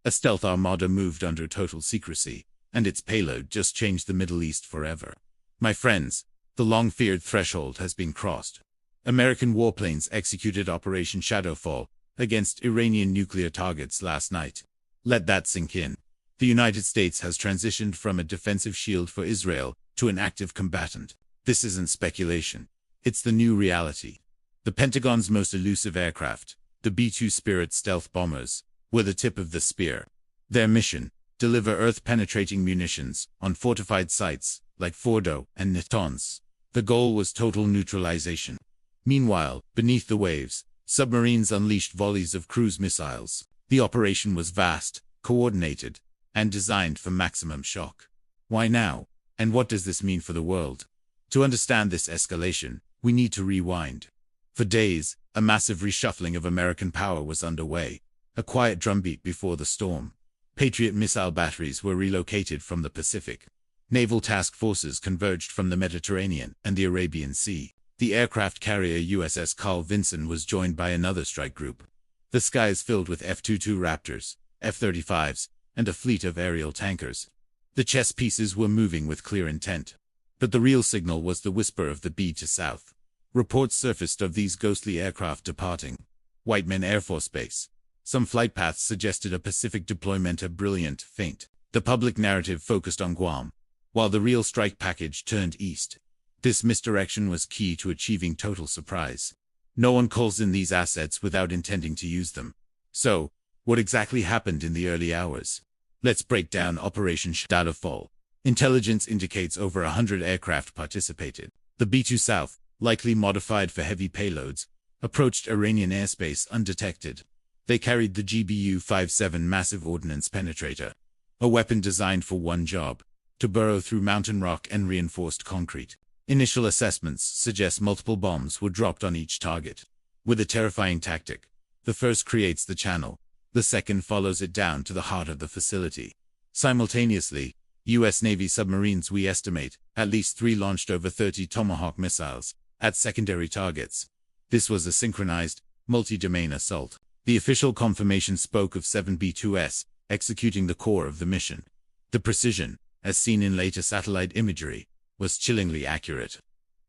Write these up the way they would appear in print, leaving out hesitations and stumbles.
A stealth armada moved under total secrecy, and its payload just changed the Middle East forever. My friends, the long-feared threshold has been crossed. American warplanes executed Operation Shadowfall against Iranian nuclear targets last night. Let that sink in. The United States has transitioned from a defensive shield for Israel to an active combatant. This isn't speculation. It's the new reality. The Pentagon's most elusive aircraft, the B-2 Spirit stealth bombers, were the tip of the spear. Their mission: deliver Earth-penetrating munitions on fortified sites like Fordow and Natanz. The goal was total neutralization. Meanwhile, beneath the waves, submarines unleashed volleys of cruise missiles. The operation was vast, coordinated, and designed for maximum shock. Why now? And what does this mean for the world? To understand this escalation, we need to rewind. For days, a massive reshuffling of American power was underway, a quiet drumbeat before the storm. Patriot missile batteries were relocated from the Pacific. Naval task forces converged from the Mediterranean and the Arabian Sea. The aircraft carrier USS Carl Vinson was joined by another strike group. The skies filled with F-22 Raptors, F-35s, and a fleet of aerial tankers. The chess pieces were moving with clear intent. But the real signal was the whisper of the B to South. Reports surfaced of these ghostly aircraft departing Whiteman Air Force Base. Some flight paths suggested a Pacific deployment, a brilliant feint. The public narrative focused on Guam, while the real strike package turned east. This misdirection was key to achieving total surprise. No one calls in these assets without intending to use them. So, what exactly happened in the early hours? Let's break down Operation Shadowfall. Intelligence indicates over 100 aircraft participated. The B-2 South, likely modified for heavy payloads, approached Iranian airspace undetected. They carried the GBU-57 Massive Ordnance Penetrator, a weapon designed for one job: to burrow through mountain rock and reinforced concrete. Initial assessments suggest multiple bombs were dropped on each target. With a terrifying tactic, the first creates the channel, the second follows it down to the heart of the facility. Simultaneously, U.S. Navy submarines, we estimate, at least 3 launched over 30 Tomahawk missiles at secondary targets. This was a synchronized, multi-domain assault. The official confirmation spoke of 7 B-2s executing the core of the mission. The precision, as seen in later satellite imagery, was chillingly accurate.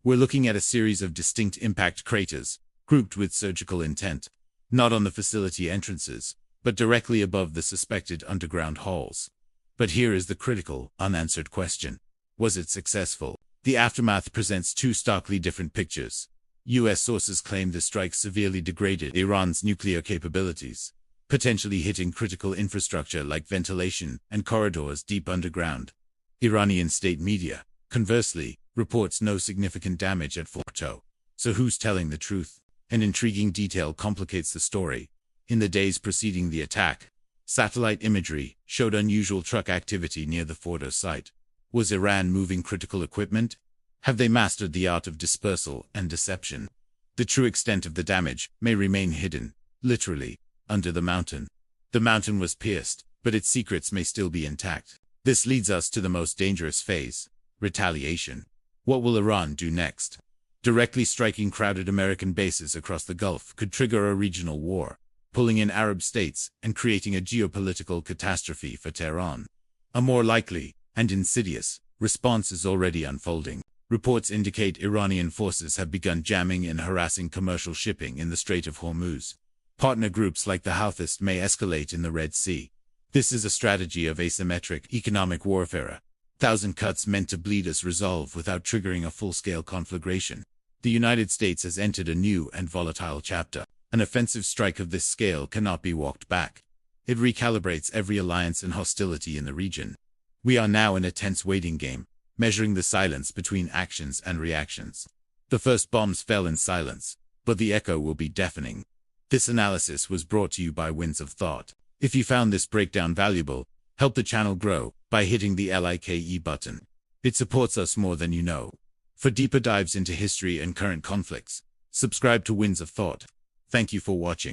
We're looking at a series of distinct impact craters, grouped with surgical intent, not on the facility entrances, but directly above the suspected underground halls. But here is the critical, unanswered question. Was it successful? The aftermath presents 2 starkly different pictures. U.S. sources claim the strike severely degraded Iran's nuclear capabilities, potentially hitting critical infrastructure like ventilation and corridors deep underground. Iranian state media, conversely, reports no significant damage at Fordow. So who's telling the truth? An intriguing detail complicates the story. In the days preceding the attack, satellite imagery showed unusual truck activity near the Fordow site. Was Iran moving critical equipment? Have they mastered the art of dispersal and deception? The true extent of the damage may remain hidden, literally, under the mountain. The mountain was pierced, but its secrets may still be intact. This leads us to the most dangerous phase: retaliation. What will Iran do next? Directly striking crowded American bases across the Gulf could trigger a regional war, pulling in Arab states and creating a geopolitical catastrophe for Tehran. A more likely, and insidious, response is already unfolding. Reports indicate Iranian forces have begun jamming and harassing commercial shipping in the Strait of Hormuz. Partner groups like the Houthis may escalate in the Red Sea. This is a strategy of asymmetric economic warfare. 1,000 cuts meant to bleed us resolve without triggering a full-scale conflagration. The United States has entered a new and volatile chapter. An offensive strike of this scale cannot be walked back. It recalibrates every alliance and hostility in the region. We are now in a tense waiting game, measuring the silence between actions and reactions. The first bombs fell in silence, but the echo will be deafening. This analysis was brought to you by Winds of Thought. If you found this breakdown valuable, help the channel grow by hitting the like button. It supports us more than you know. For deeper dives into history and current conflicts, subscribe to Winds of Thought. Thank you for watching.